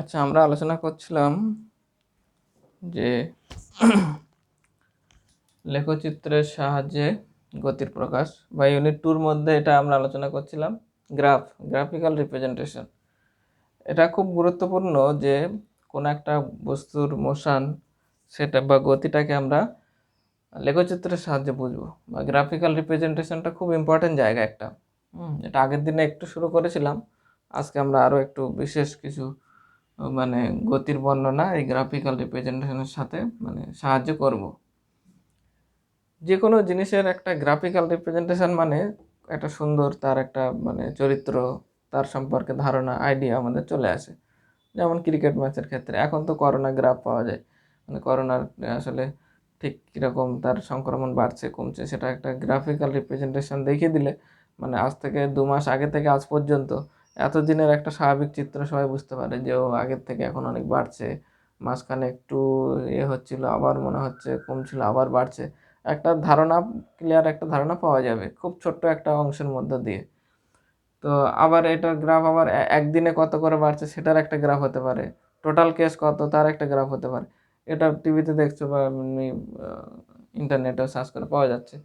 আচ্ছা, আমরা আলোচনা করছিলাম যে লেখচিত্রের সাহায্যে গতির প্রকাশ বা ইউনিট 2-র মধ্যে এটা আমরা আলোচনা করছিলাম গ্রাফিক্যাল রিপ্রেজেন্টেশন। এটা খুব গুরুত্বপূর্ণ যে কোনো একটা বস্তুর মোশন সেটা বা গতিটাকে আমরা লেখচিত্রের সাহায্যে বুঝবো, বা গ্রাফিক্যাল রিপ্রেজেন্টেশনটা খুব ইম্পর্টেন্ট জায়গা একটা। এটা আগের দিনে একটু শুরু করেছিলাম, আজকে আমরা আরও একটু বিশেষ কিছু মানে গতির বর্ণনা এই গ্রাফিক্যাল রিপ্রেজেন্টেশনের সাথে সাহায্য করব। যে কোনো জিনিসের একটা গ্রাফিক্যাল রিপ্রেজেন্টেশন মানে একটা সুন্দর তার একটা চরিত্র, তার সম্পর্কে ধারণা, আইডিয়া আমাদের চলে আসে। যেমন ক্রিকেট ম্যাচের ক্ষেত্রে এখন তো করোনা গ্রাফ পাওয়া যায়, করোনার আসলে ঠিক কীরকম তার সংক্রমণ বাড়ছে কমছে সেটা একটা গ্রাফিক্যাল রিপ্রেজেন্টেশন দেখিয়ে দিলে আজ থেকে 2 মাস আগে থেকে আজ পর্যন্ত এতদিনের একটা স্বাভাবিক চিত্র সবাই বুঝতে পারে যে ও আগের থেকে এখন অনেক বাড়ছে, মাঝখানে একটু হচ্ছিল, আবার মনে হচ্ছে কমছিল, আবার বাড়ছে, একটা ধারণা, ক্লিয়ার একটা ধারণা পাওয়া যাবে খুব ছোট্ট একটা অংশের মধ্যে দিয়ে। তো আবার এটা গ্রাফ আবার একদিনে কত করে বাড়ছে সেটার একটা গ্রাফ হতে পারে, টোটাল কেস কত তার একটা গ্রাফ হতে পারে। এটা টিভিতে দেখছো বা ইন্টারনেটেও সার্চ করে পাওয়া যাচ্ছে।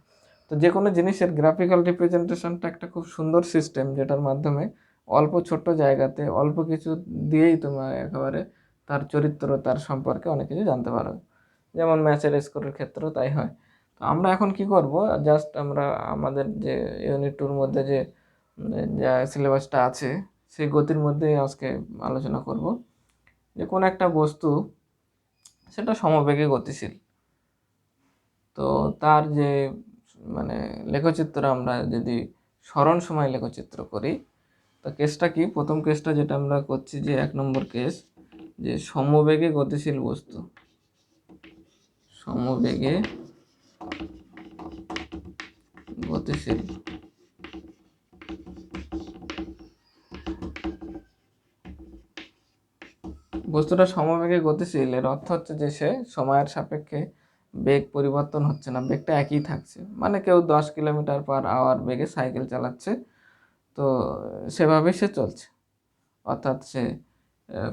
তো যে কোনো জিনিসের গ্রাফিক্যাল রিপ্রেজেন্টেশনটা একটা খুব সুন্দর সিস্টেম, যেটার মাধ্যমে অল্প ছোট্ট জায়গাতে অল্প কিছু দিয়েই তোমার একেবারে তার চরিত্র, তার সম্পর্কে অনেক কিছু জানতে পারো। যেমন ম্যাচের স্কোরের ক্ষেত্রেও তাই হয়। তো আমরা এখন কি করব, জাস্ট আমরা আমাদের যে ইউনিট 2-র মধ্যে যে যা সিলেবাসটা আছে সেই গতির মধ্যে আজকে আলোচনা করব যে কোন একটা বস্তু সেটা সমবেগে গতিশীল, তো তার যে লেখচিত্র আমরা যদি সরণ সময় লেখচিত্র করি, তো কেসটা কি, প্রথম কেসটা যেটা আমরা করছি যে 1 নম্বর কেস, যে সমবেগে গতিশীল বস্তু, সমবেগে গতিশীল বস্তুটা সমবেগে গতিশীল, এর অর্থ হচ্ছে যে সে সময়ের সাপেক্ষে বেগ পরিবর্তন হচ্ছে না, বেগটা একই থাকছে। কেউ 10 কিলোমিটার/আওয়ার বেগে সাইকেল চালাচ্ছে, তো সেভাবেই সে চলছে, অর্থাৎ সে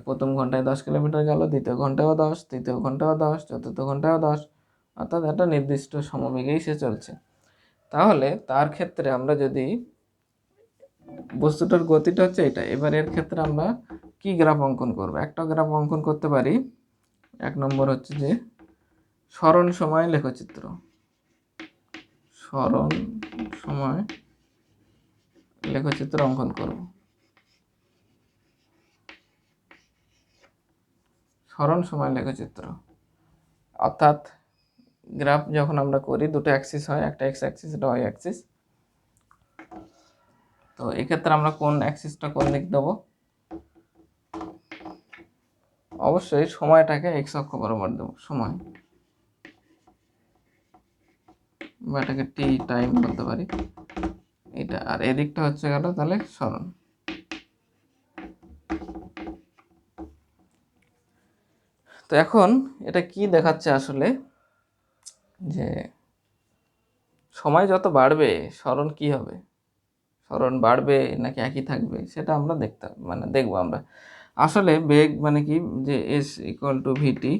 প্রথম ঘন্টায় 10 কিলোমিটার গেল, দ্বিতীয় ঘন্টায়ও 10, তৃতীয় ঘন্টায়ও 10, চতুর্থ ঘন্টায়ও 10, অর্থাৎ একটা নির্দিষ্ট সমবেগেই সে চলছে। তাহলে তার ক্ষেত্রে আমরা যদি বস্তুটার গতিটা হচ্ছে এটা, এবার এর ক্ষেত্রে আমরা কি গ্রাফ অঙ্কন করব? একটা গ্রাফ অঙ্কন করতে পারি। 1 নম্বর হচ্ছে যে সরণ সময় লেখচিত্র, সরণ সময় লেখচিত্র অঙ্কন করব। সরণ সময় লেখচিত্র অর্থাৎ গ্রাফ যখন আমরা করি দুটো অ্যাক্সিস হয়, একটা এক্স অ্যাক্সিস, এটা ওয়াই অ্যাক্সিস। তো এক্ষেত্রে আমরা কোন অ্যাক্সিসটা কোন দিক দেবো? অবশ্যই সময়টাকে এক্স অক্ষ বরাবর দেবো, সময়, বা এটাকে টি টাইম বলতে পারি এটা, আর এদিকটা হচ্ছে গেল তাহলে সরণ। তো এখন এটা কি দেখাচ্ছে আসলে, যে সময় যত বাড়বে সরণ কি হবে, সরণ বাড়বে নাকি একই থাকবে, সেটা আমরা দেখবো আমরা। আসলে বেগ কি, যে এস ইকুয়াল টু ভিটি,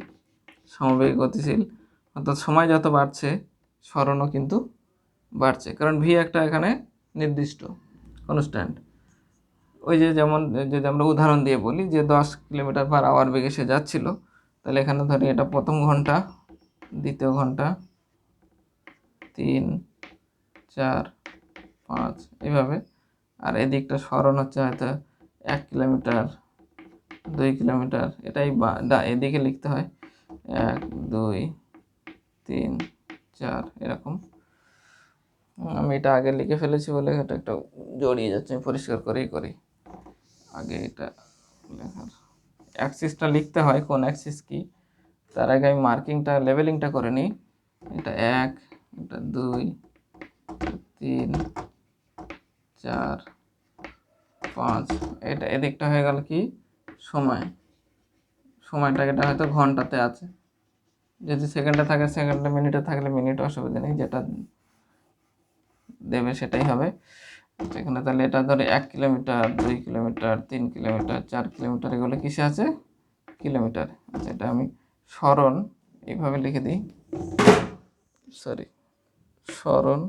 সমবেগ গতিশীল, অর্থাৎ সময় যত বাড়ছে সরণও কিন্তু বাড়ছে, কারণ ভি একটা এখানে নির্দিষ্ট কনস্ট্যান্ট। ওই যে যেমন যদি আমরা উদাহরণ দিয়ে বলি যে 10 কিলোমিটার/আওয়ার বেগে সে যাচ্ছিল, তাহলে এখানে ধরি এটা প্রথম ঘন্টা, দ্বিতীয় ঘন্টা, 3, 4, 5 এইভাবে। আর এদিকটা সরণ হচ্ছে হয়তো 1 কিলোমিটার, 2 কিলোমিটার, এটাই এদিকে লিখতে হয় 1, 2, 3, 4 এরকম। আমি এটা আগে লিখে ফেলেছি বলে এটা একটা জড়িয়ে যাচ্ছে, আমি পরিষ্কার করেই করি। আগে এটা লেখার অ্যাক্সিসটা লিখতে হয়, কোন অ্যাক্সিস কি, তার আগে আমি মার্কিংটা, লেভেলিংটা করে নিই। এটা 1, এটা 2, 3, 4, 5, এটা এদিকটা হয়ে গেল কি সময়, সময়টা এটা হয়তো ঘন্টাতে আছে, যদি সেকেন্ডে থাকে সেকেন্ডে, মিনিটে থাকলে মিনিট, অসুবিধা নেই, যেটা দেবে সেটাই হবে। এখানে তাহলে এটা ধরে 1 কিলোমিটার, 2 কিলোমিটার, 3 কিলোমিটার, 4 কিলোমিটার, এগুলো কিসে আছে, কিলোমিটার। আচ্ছা, এটা আমি সরণ এইভাবে লিখে দিই, সরি, সরণ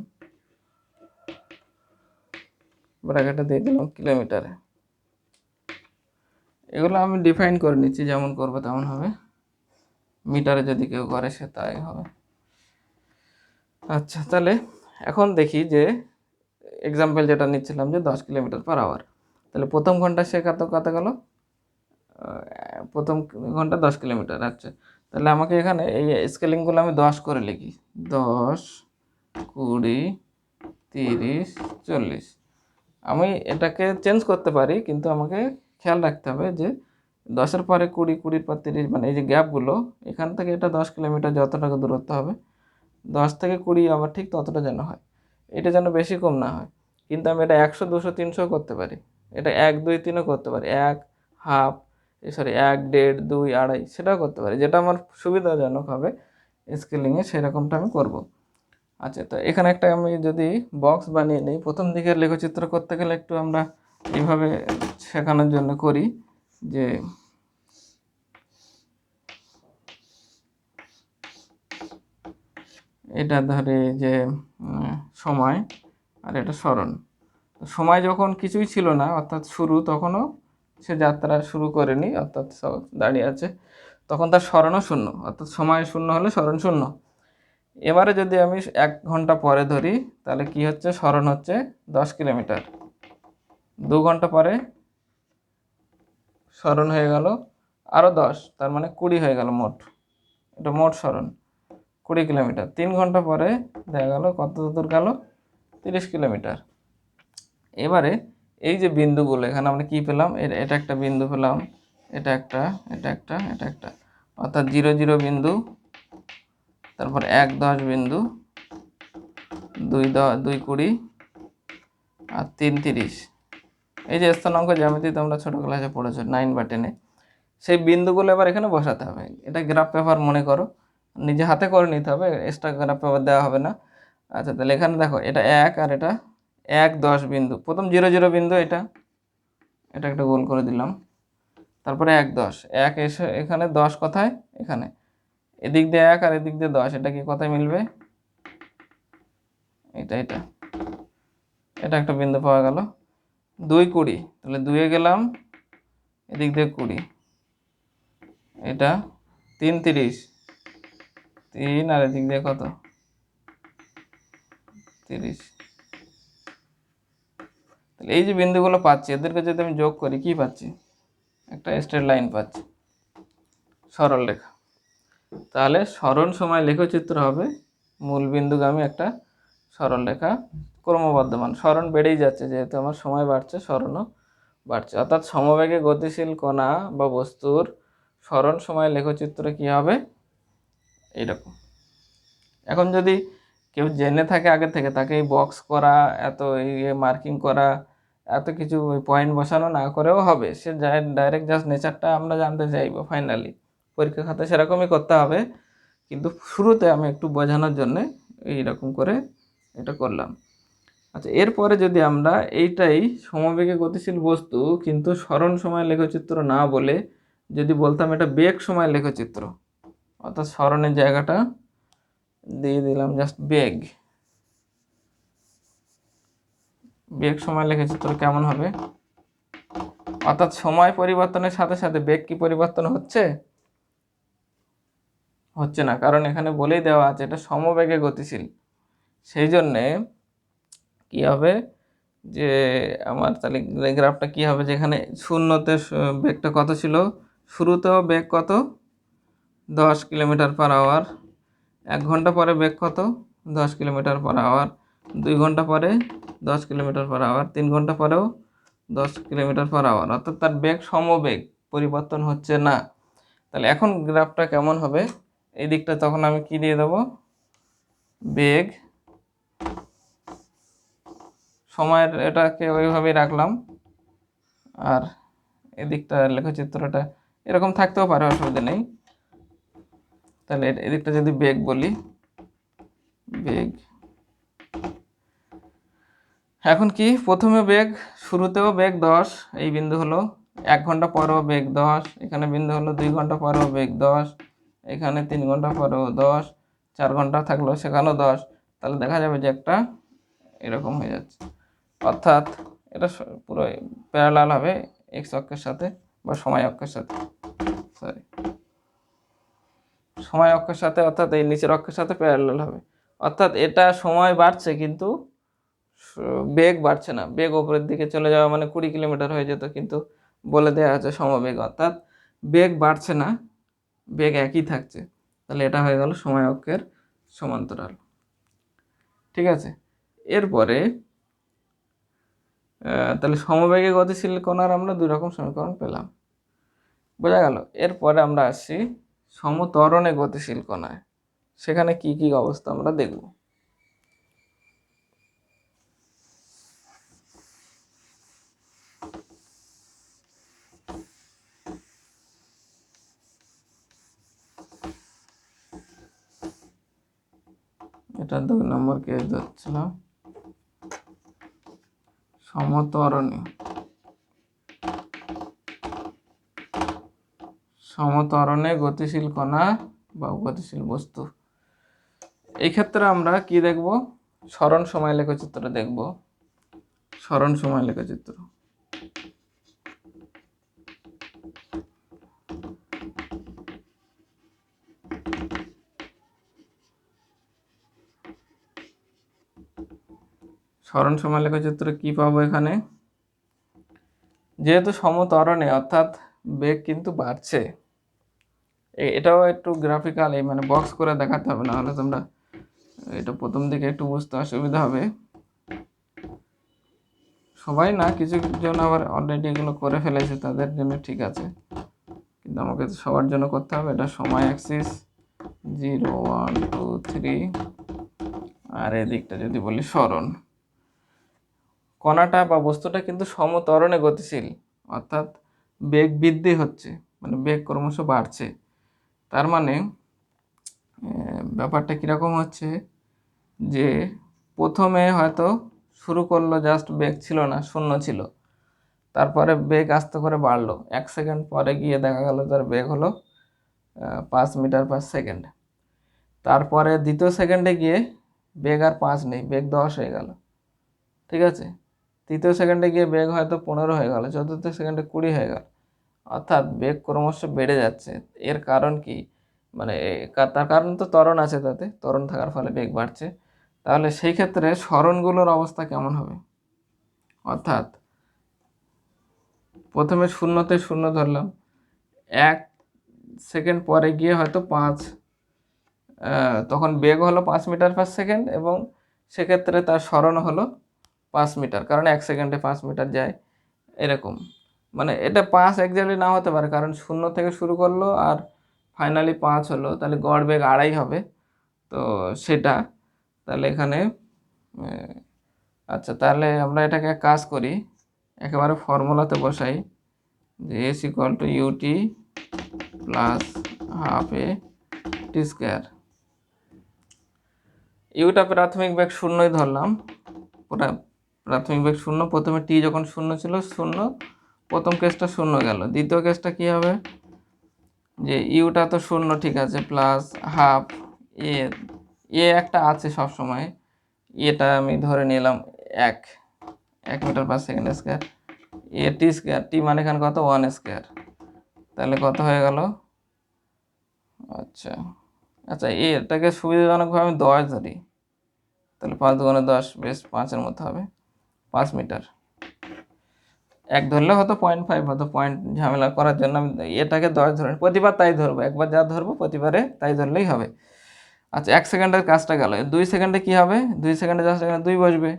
ব্র্যাকেটে দিয়ে দিলাম কিলোমিটারে। এগুলো আমি ডিফাইন করে নিচ্ছি, যেমন করবো তেমন হবে, মিটারে যদি কেউ করে সে তাই হবে। আচ্ছা, তাহলে এখন দেখি যে এক্সাম্পল যেটা নিচ্ছিলাম যে 10 কিলোমিটার পার আওয়ার, তাহলে প্রথম ঘন্টা সে কত গেল, প্রথম ঘন্টা 10 কিলোমিটার। আচ্ছা, তাহলে আমাকে এখানে এই স্কেলিংগুলো আমি 10 করে লিখি, 10, 20, 30, 40। আমি এটাকে চেঞ্জ করতে পারি, কিন্তু আমাকে খেয়াল রাখতে হবে যে 10-এর পরে 20, 20-এর পর 30, মানে এই যে গ্যাপগুলো, এখান থেকে এটা 10 কিলোমিটার যতটুকু দূরত্ব হবে, 10 থেকে 20 আবার ঠিক ততটা যেন হয়, এটা যেন বেশি কম না হয়। কিন্তু আমি এটা 100, 200, 300 করতে পারি, এটা 1, 2, 3ও করতে পারি, 1, হাফ, 1, 1.5, 2, 2.5 সেটাও করতে পারি, যেটা আমার সুবিধাজনক হবে স্কেলিংয়ে সেরকমটা আমি করব। আচ্ছা, তো এখানে একটা আমি যদি বক্স বানিয়ে নিই, প্রথম দিকের লেখচিত্র করতে গেলে একটু আমরা এইভাবে শেখানোর জন্য করি যে এটা ধরে যে সময় আর এটা সরণ। সময় যখন কিছুই ছিল না অর্থাৎ শুরু, তখনও সে যাত্রা শুরু করেনি অর্থাৎ দাঁড়িয়ে আছে, তখন তার সরণও শূন্য, অর্থাৎ সময় শূন্য হলে সরণ শূন্য। এবারে যদি আমি 1 ঘন্টা পরে ধরি, তাহলে কি হচ্ছে, সরণ হচ্ছে 10 কিলোমিটার। 2 ঘন্টা পরে সরণ হয়ে গেল আরও 10, তার মানে 20 হয়ে গেল মোট, এটা মোট সরণ 20 কিলোমিটার। 3 ঘন্টা পরে দেখা গেল কত দূর গেল, 30 কিলোমিটার। এবারে এই যে বিন্দুগুলো এখানে আমরা কি পেলাম, এটা একটা বিন্দু পেলাম, এটা একটা, এটা একটা, এটা একটা, অর্থাৎ 0, 0 বিন্দু, তারপর 1, 10 বিন্দু, 2, 20 আর 3, 30। এই যে স্থানাঙ্ক জ্যামিতি তোমরা ছোটো ক্লাসে পড়েছো 9 বা 10-এ, সেই বিন্দুগুলো এবার এখানে বসাতে হবে। এটা গ্রাফ পেপার মনে করো, নিজে হাতে করে নিতে হবে, এক্সট্রা গ্রাফ পেপার দেওয়া হবে না। আচ্ছা, তাহলে এখানে দেখো এটা 1 আর এটা 1, 10 বিন্দু, প্রথম 0, 0 বিন্দু, এটা একটা গোল করে দিলাম, তারপরে 1, 10, 1 এসে এখানে 10 কোথায়, এখানে এদিক দিয়ে 1 আর এদিক দিয়ে 10, এটা কি কোথায় মিলবে, এটা এটা একটা বিন্দু পাওয়া গেল। 2, 20, তাহলে 2-এ গেলাম, এদিক দিয়ে 20, এটা 3, 30, 3 আর এদিক দিয়ে কত, 30। তাহলে এই যে বিন্দুগুলো পাচ্ছি, এদেরকে যদি আমি যোগ করি কি পাচ্ছি, একটা স্ট্রেট লাইন পাচ্ছি, সরল রেখা। তাহলে সরণ সময় লেখচিত্র হবে মূল বিন্দুগামী একটা সরল রেখা, ক্রমবর্ধমান, সরণ বেড়েই যাচ্ছে, যেহেতু আমার সময় বাড়ছে সরণও বাড়ছে, অর্থাৎ সমবেগে গতিশীল কণা বা বস্তুর সরণ সময় লেখচিত্র কি হবে, এইরকম। এখন যদি কেউ জেনে থাকে আগে থেকে, তাকে এই বক্স করা, এত মার্কিং করা, এত কিছু পয়েন্ট বসানো না করেও হবে, সে ডাইরেক্ট জাস্ট নেচারটা আমরা জানতে চাইবো, ফাইনালি পরীক্ষা খাতে সেরকমই করতে হবে। কিন্তু শুরুতে আমি একটু বোঝানোর জন্যে এইরকম করে এটা করলাম। আচ্ছা, এরপরে যদি আমরা এইটাই সমবেগে গতিশীল বস্তু কিন্তু সরণ সময় লেখচিত্র না বলে যদি বলতাম এটা বেগ সময় লেখচিত্র, অর্থাৎ সরণের জায়গাটা দিয়ে দিলাম জাস্ট বেগ সময় লেখচিত্র, কেমন হবে, অর্থাৎ সময় পরিবর্তনের সাথে সাথে বেগ কি পরিবর্তন হচ্ছে না, কারণ এখানে বলেই দেওয়া আছে এটা সমবেগে গতিশীল। সেই জন্যে কি হবে যে আমার তাহলে গ্রাফটা কি হবে, যেখানে শূন্যতে বেগটা কত ছিল, শুরুতেও বেগ কত, 10 কিলোমিটার পার আওয়ার, 1 ঘন্টা পরে বেগ কত, 10 কিলোমিটার পার আওয়ার, 2 ঘন্টা পরে 10 কিলোমিটার পার আওয়ার, 3 ঘন্টা পরেও 10 কিলোমিটার পার আওয়ার, অর্থাৎ তার বেগ সমবেগ, পরিবর্তন হচ্ছে না। তাহলে এখন গ্রাফটা কেমন হবে, এই দিকটা তখন আমি কি দিয়ে দেবো, বেগ সময়ের এটাকে ওইভাবেই রাখলাম, আর এদিকটা লেখচিত্রটা এরকম থাকতেও পারে, অসুবিধা নেই। তাহলে এদিকটা যদি বেগ বলি, বেগ, এখন কি প্রথমে বেগ, শুরুতেও বেগ 10, এই বিন্দু হলো, 1 ঘন্টা পরেও বেগ 10, এখানে বিন্দু হলো 2 ঘন্টা পরেও বেগ 10, এখানে 3 ঘন্টা পরেও 10, 4 ঘন্টা থাকলো সেখানেও 10। তাহলে দেখা যাবে যে একটা এরকম হয়ে যাচ্ছে, অর্থাৎ এটা পুরো প্যারালাল হবে এক্স অক্ষের সাথে বা সময় অক্ষের সাথে, সরি সময় অক্ষের সাথে, অর্থাৎ এই নিচের অক্ষের সাথে প্যারালাল হবে। অর্থাৎ এটা সময় বাড়ছে কিন্তু বেগ বাড়ছে না। বেগ ওপরের দিকে চলে যাওয়া মানে 20 কিলোমিটার হয়ে যেত, কিন্তু বলে দেওয়া আছে সমবেগ, অর্থাৎ বেগ বাড়ছে না, বেগ একই থাকছে। তাহলে এটা হয়ে গেল সময় অক্ষের সমান্তরাল। ঠিক আছে, এরপরে তাহলে সমবেগে গতিশীল কণার আমরা দুই রকম সমীকরণ পেলাম, বোঝা গেল। এরপরে আমরা আসছি সমত্বরণে গতিশীল কণায়, সেখানে কি কি অবস্থা আমরা দেখব। এটা 2 নম্বর কেস ধরছিল, সমত্বরণে গতিশীল কণা বা গতিশীল বস্তু। এই ক্ষেত্রে আমরা কি দেখব, সরণ সময় লেখচিত্র দেখব। সরণ সময় লেখচিত্র, সরণ সময় লেখচিত্র কি পাবো এখানে, যেহেতু সমত্বরণে অর্থাৎ বেগ কিন্তু বাড়ছে, এটাও একটু গ্রাফিক্যাল মানে বক্স করে দেখাতে হবে, না হলে তোমরা এটা প্রথম দিকে একটু বুঝতে অসুবিধা হবে। সবাই না, কিছু জন আবার অলরেডি এগুলো করে ফেলেছে, তাদের জন্য ঠিক আছে, কিন্তু আমাকে সবার জন্য করতে হবে। এটা সময় অ্যাক্সিস 0, 1, 2, 3, আর এদিকটা যদি বলি সরণ। কণাটা বা বস্তুটা কিন্তু সমত্বরণে গতিশীল, অর্থাৎ বেগ বৃদ্ধি হচ্ছে, মানে বেগ ক্রমশ বাড়ছে। তার মানে ব্যাপারটা কীরকম হচ্ছে, যে প্রথমে হয়তো শুরু করলো জাস্ট বেগ ছিল না, শূন্য ছিল, তারপরে বেগ আস্তে করে বাড়লো, 1 সেকেন্ড পরে গিয়ে দেখা গেল তার বেগ হলো 5 মিটার পার সেকেন্ড। তারপরে দ্বিতীয় সেকেন্ডে গিয়ে বেগ আর 5 নেই, বেগ 10 হয়ে গেল। ঠিক আছে, তৃতীয় সেকেন্ডে গিয়ে বেগ হয়তো 15 হয়ে গেল, চতুর্থ সেকেন্ডে 20 হয়ে গেল, অর্থাৎ বেগ ক্রমশ বেড়ে যাচ্ছে। এর কারণ কি, মানে তার কারণ তো ত্বরণ আছে, তাতে ত্বরণ থাকার ফলে বেগ বাড়ছে। তাহলে সেই ক্ষেত্রে সরণগুলোর অবস্থা কেমন হবে, অর্থাৎ প্রথমে শূন্যতে শূন্য ধরলাম, 1 সেকেন্ড পরে গিয়ে হয়তো 5, তখন বেগ হলো 5 মিটার পার সেকেন্ড, এবং সেক্ষেত্রে তার সরণ হলো 5 মিটার, কারণ 1 সেকেন্ডে 5 মিটার যায়। এরকম মানে এটা 5 একজাক্টলি না হতে পারে, কারণ শূন্য থেকে শুরু করলো আর ফাইনালি 5 হলো, তাহলে গড় বেগ 2.5 হবে। তো সেটা তাহলে এখানে আচ্ছা, তাহলে আমরা এটাকে কাজ করি, একেবারে ফর্মুলাতে বসাই, যে s equal to u t plus half a t square. ইউটা প্রাথমিক বেগ শূন্যই ধরলাম, প্রাথমিক বেগ শূন্য, প্রথমে টি যখন শূন্য ছিল, শূন্য, প্রথম কেসটা শূন্য গেল, দ্বিতীয় কেসটা কি হবে, যে ইউটা তো শূন্য, ঠিক আছে, প্লাস হাফ এ, একটা আছে সব সময়, এটা আমি ধরে নিলাম 1 মিটার পার সেকেন্ড স্কোয়ার, এ টি স্কোয়ার, টি মানে এখানে কত 1 স্কোয়ার, তাহলে কত হয়ে গেল, আচ্ছা আচ্ছা এটাকে সুবিধাজনকভাবে আমি 10 ধরি, তাহলে 5 দুগুণে 10, বেশ 5-এর মতো হবে, 5 মিটার। 1 ধরলে হয়তো 0.5 হতো, পয়েন্ট ঝামেলা করার জন্য আমি এটাকে 10 ধরে, প্রতিবার তাই ধরবো, একবার যা ধরবো প্রতিবারে তাই ধরলেই হবে। আচ্ছা, 1 সেকেন্ডের কাজটা গেল, 2 সেকেন্ডে কি হবে, 2 সেকেন্ডে জাস্ট এখানে 2 বসবে,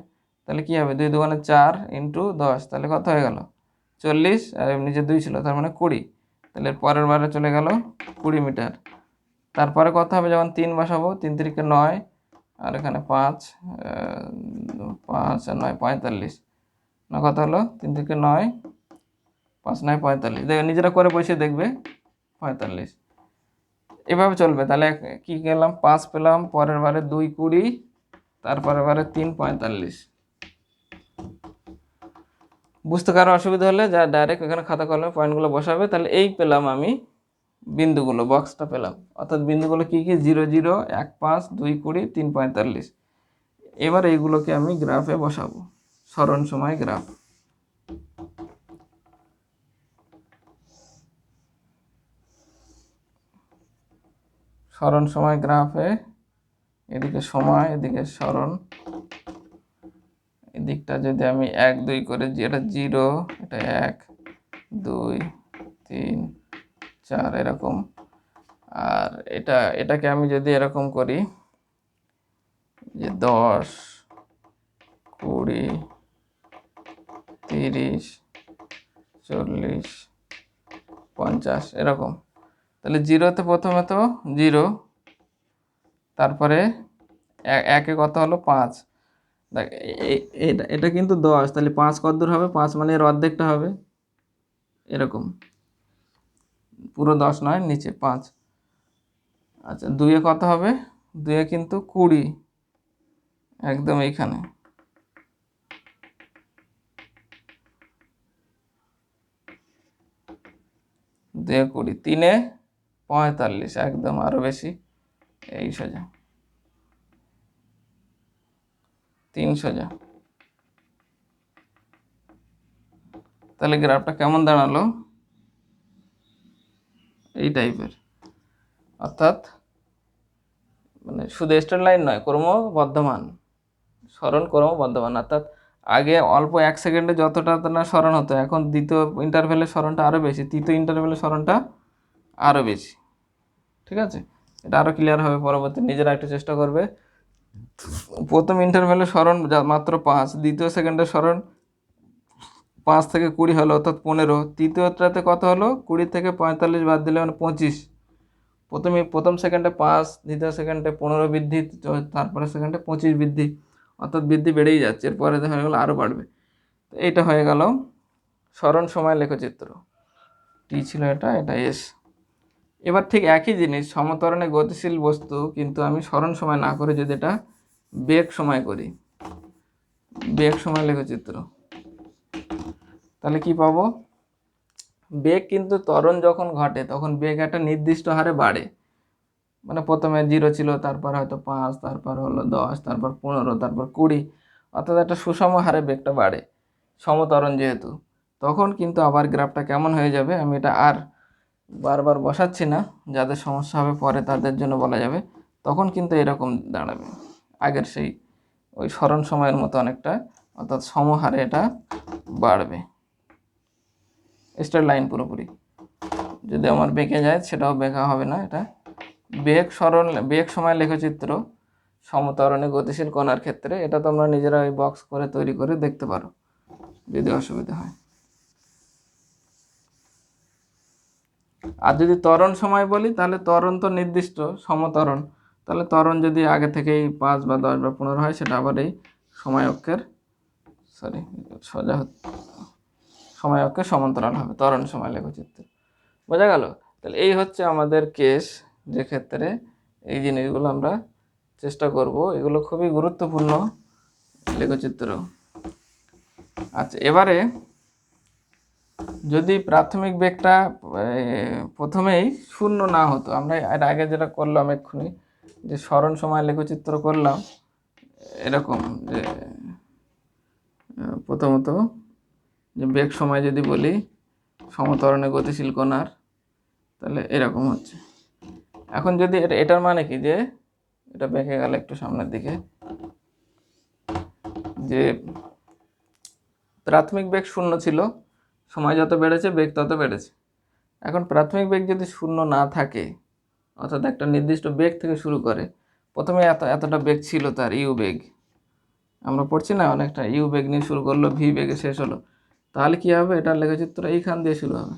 তাহলে কি হবে, 2 দুগুণে 4 ইন্টু 10, তাহলে কত হয়ে গেল 40, আর এমনি যে 2 ছিল তার মানে 20, তাহলে পরের বারে চলে গেল 20 মিটার। তারপরে কত হবে, যখন 3 বসাবো, 3 3 9, আর এখানে 5, 5 আর 9 45, না কত হলো, 3 3 9, 5 9 45, দেখবে নিজেরা করে বসে দেখবে 45, এভাবে চলবে। তাহলে কি গেলাম, 5 পেলাম, পরের বারে 2 20, তারপরের বারে 3 45, বুঝতে কারো অসুবিধা হলে যা ডাইরেক্ট এখানে খাতা কলমে পয়েন্টগুলো বসাবে। তাহলে এই পেলাম আমি বিন্দুগুলো, বক্সটা পেলাম, অর্থাৎ বিন্দুগুলো কী কী 0 0 1 5 2 20 3 45। এবার এইগুলোকে আমি গ্রাফে বসাবো, সরণ সময় গ্রাফ। সরণ সময় গ্রাফে এদিকে সময়, এদিকে সরণ, এদিকটা যদি আমি 1 2 করে, এটা 0, এটা 1 2 3 4 এরকম, আর এটাকে আমি যদি এরকম করি যে 10 20 30 40 50 এরকম, তাহলে 0-তে প্রথমে তো 0, তারপরে 1-এ কত হলো 5, দেখ এটা কিন্তু 10, তাহলে 5 কত দূর হবে, 5 মানে এর অর্ধেকটা হবে, এরকম পুরো 10 নয়, নিচে 5। আচ্ছা 2-এ কত হবে, 2-এ কিন্তু 20, একদম এইখানে। 2-এ 20, 3-এ 45, একদম আরো বেশি, এই সোজা 3 সোজা। তাহলে গ্রাফটা কেমন দাঁড়ালো, এই টাইপের, অর্থাৎ মানে শুধু স্ট্রেট লাইন নয়, ক্রমবর্ধমান, সরণ ক্রমবর্ধমান, অর্থাৎ আগে অল্প 1 সেকেন্ডে যতটা না সরণ হতো, এখন দ্বিতীয় ইন্টারভ্যালের সরণটা আরও বেশি, তৃতীয় ইন্টারভ্যালের সরণটা আরও বেশি। ঠিক আছে, এটা আরও ক্লিয়ার হবে পরবর্তী, নিজেরা একটু চেষ্টা করবে। প্রথম ইন্টারভ্যালের সরণ মাত্র 5, দ্বিতীয় সেকেন্ডের সরণ 5 থেকে 20 হলো, অর্থাৎ 15, তৃতীয়টাতে কত হলো, 20 থেকে 45 বাদ দিলে মানে 25। প্রথম সেকেন্ডে 5, দ্বিতীয় সেকেন্ডে 15 বৃদ্ধি, তারপরে সেকেন্ডে 25 বৃদ্ধি, অর্থাৎ বৃদ্ধি বেড়েই যাচ্ছে, এরপরে দেখা গেলো আরও বাড়বে। তো এইটা হয়ে গেল সরণ সময় লেখচিত্র, টি ছিল এটা, এটা এস। এবার ঠিক একই জিনিস, সমত্বরণে গতিশীল বস্তু, কিন্তু আমি সরণ সময় না করে যদি এটা বেগ সময় করি, বেগ সময় লেখচিত্র, তাহলে কি পাবো, বেগ কিন্তু ত্বরণ যখন ঘটে তখন বেগ একটা নির্দিষ্ট হারে বাড়ে, মানে প্রথমে 0 ছিল, তারপর হয়তো 5, তারপর হলো 10, তারপর 15, তারপর 20, অর্থাৎ একটা সুষম হারে বেগটা বাড়ে, সমত্বরণ যেহেতু। তখন কিন্তু আবার গ্রাফটা কেমন হয়ে যাবে, আমি এটা আর বারবার বসাচ্ছি না, যাদের সমস্যা হবে পরে তাদের জন্য বলা যাবে। তখন কিন্তু এরকম দাঁড়াবে, আগের সেই ওই সরণ সময়ের মতো অনেকটা, অর্থাৎ সমহারে এটা বাড়বে, স্ট্রেট লাইন পুরোপুরি। যদি আমার বেঁকে যায় সেটাও বেঁকা হবে না, এটা বেগ সময় লেখচিত্র সমত্বরণে গতিশীল কণার ক্ষেত্রে। এটা তোমরা নিজেরা ওই বক্স করে তৈরি করে দেখতে পারো যদি অসুবিধা হয়। আর যদি ত্বরণ সময় বলি, তাহলে ত্বরণ তো নির্দিষ্ট, সমত্বরণ, তাহলে ত্বরণ যদি আগে থেকেই 5 বা 10 বা 15 হয়, সেটা আবার এই সময় অক্ষের সমান্তরাল হবে ত্বরণ সময় লেখচিত্রে। বোঝা গেল? তাহলে এই হচ্ছে আমাদের কেস, যে ক্ষেত্রে এই জিনিসগুলো আমরা চেষ্টা করব, এগুলো খুবই গুরুত্বপূর্ণ লেখচিত্র। আচ্ছা, এবারে যদি প্রাথমিক বেগটা প্রথমেই শূন্য না হতো, আমরা এর আগে যেটা করলাম এক্ষুনি, যে সরণ সময় লেখচিত্র করলাম এরকম, যে প্রথমত যে বেগ সময় যদি বলি সমত্বরণে গতিশীল কণার, তাহলে এরকম হচ্ছে। এখন যদি এটার মানে কি, যে এটা বেঁকে গেল একটু সামনের দিকে, যে প্রাথমিক বেগ 0 ছিল, সময় যত বেড়েছে বেগ তত বেড়েছে। এখন প্রাথমিক বেগ যদি 0 না থাকে, অর্থাৎ একটা নির্দিষ্ট বেগ থেকে শুরু করে, প্রথমে এতটা বেগ ছিল তার ইউ বেগ, আমরা পড়ছি না অনেকটা, ইউ বেগ নিয়ে শুরু করলো, ভি বেগে শেষ হলো, তাহলে কি হবে, এটার লেখচিত্র এইখান দিয়ে শুরু হবে,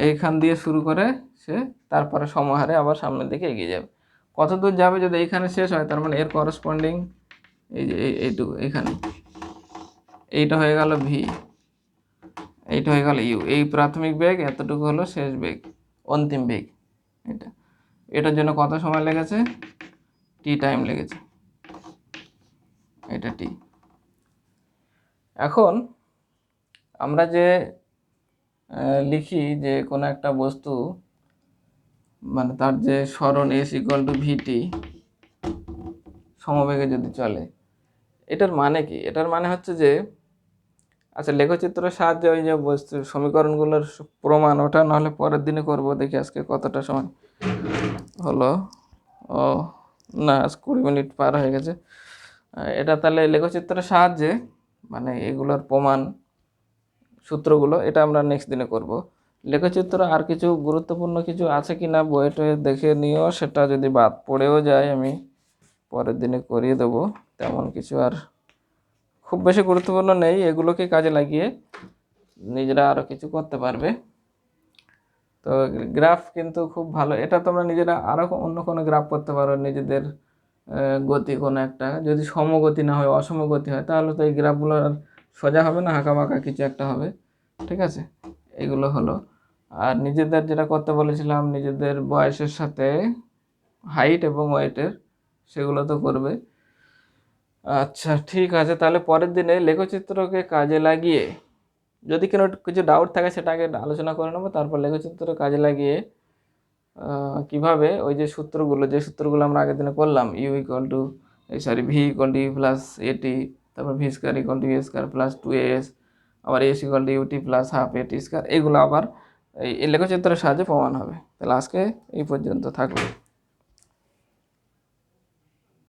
এইখান দিয়ে শুরু করে সে তারপরে সমহারে আবার সামনের দিকে এগিয়ে যাবে। কত দূর যাবে, যদি এইখানে শেষ হয়, তার মানে এর করসপন্ডিং এই যে এইটুকু, এইখানে এইটা হয়ে গেল ভি, এইটা হয়ে গেল ইউ, এই প্রাথমিক বেগ, এতটুকু হলো শেষ বেগ, অন্তিম বেগ। এটার জন্য কত সময় লেগেছে, টি টাইম লেগেছে। এটা টি। এখন আমরা যে লিখি যে কোনো একটা বস্তু মানে তার যে সরণ এস ইকুয়াল টু ভিটি সমবেগে যদি চলে, এটার মানে কি? এটার মানে হচ্ছে যে আচ্ছা লেখচিত্রের সাহায্যে ওই যে বস্তু সমীকরণগুলোর প্রমাণ ওটা নাহলে পরের দিনে করব। দেখি আজকে কতটা সময় হলো। ও না, আজ 20 মিনিট পার হয়ে গেছে। এটা তাহলে লেখচিত্রের সাহায্যে মানে এগুলোর প্রমাণ সূত্রগুলো এটা আমরা নেক্সট দিনে করব। লেখচিত্র আর কিছু গুরুত্বপূর্ণ কিছু আছে কি না বইটা দেখে নিও, সেটা যদি বাদ পড়েও যায় আমি পরের দিনে করিয়ে দেবো। তেমন কিছু আর খুব বেশি গুরুত্বপূর্ণ নেই, এগুলোকে কাজে লাগিয়ে নিজেরা আরও কিছু করতে পারবে। তো গ্রাফ কিন্তু খুব ভালো, এটা তোমরা নিজেরা আরও অন্য কোনো গ্রাফ করতে পারো নিজেদের গতি কোনো একটা, যদি সমগতি না হয় অসমগতি হয় তাহলে তো এই গ্রাফগুলো আর সোজা হবে না, হাঁকা বাঁকা কিছু একটা হবে। ঠিক আছে, এগুলো হলো। আর নিজেদের যেটা করতে বলেছিলাম নিজেদের বয়সের সাথে হাইট এবং ওয়েটের, সেগুলো তো করবে। আচ্ছা ঠিক আছে, তাহলে পরের দিনে লেখচিত্রকে কাজে লাগিয়ে যদি কোনো কিছু ডাউট থাকে সেটা আগে আলোচনা করে নেবো, তারপর লেখচিত্র কাজে লাগিয়ে কিভাবে ওই যে সূত্রগুলো আমরা আগের দিনে করলাম, u equal to v equal to u plus a t, তারপর v square equal to a square plus 2as, আবার s equal to u t plus half a t square, এগুলো আবার এই লেখচিত্রের সাহায্যে প্রমাণ হবে। তাহলে আজকে এই পর্যন্ত থাকবে।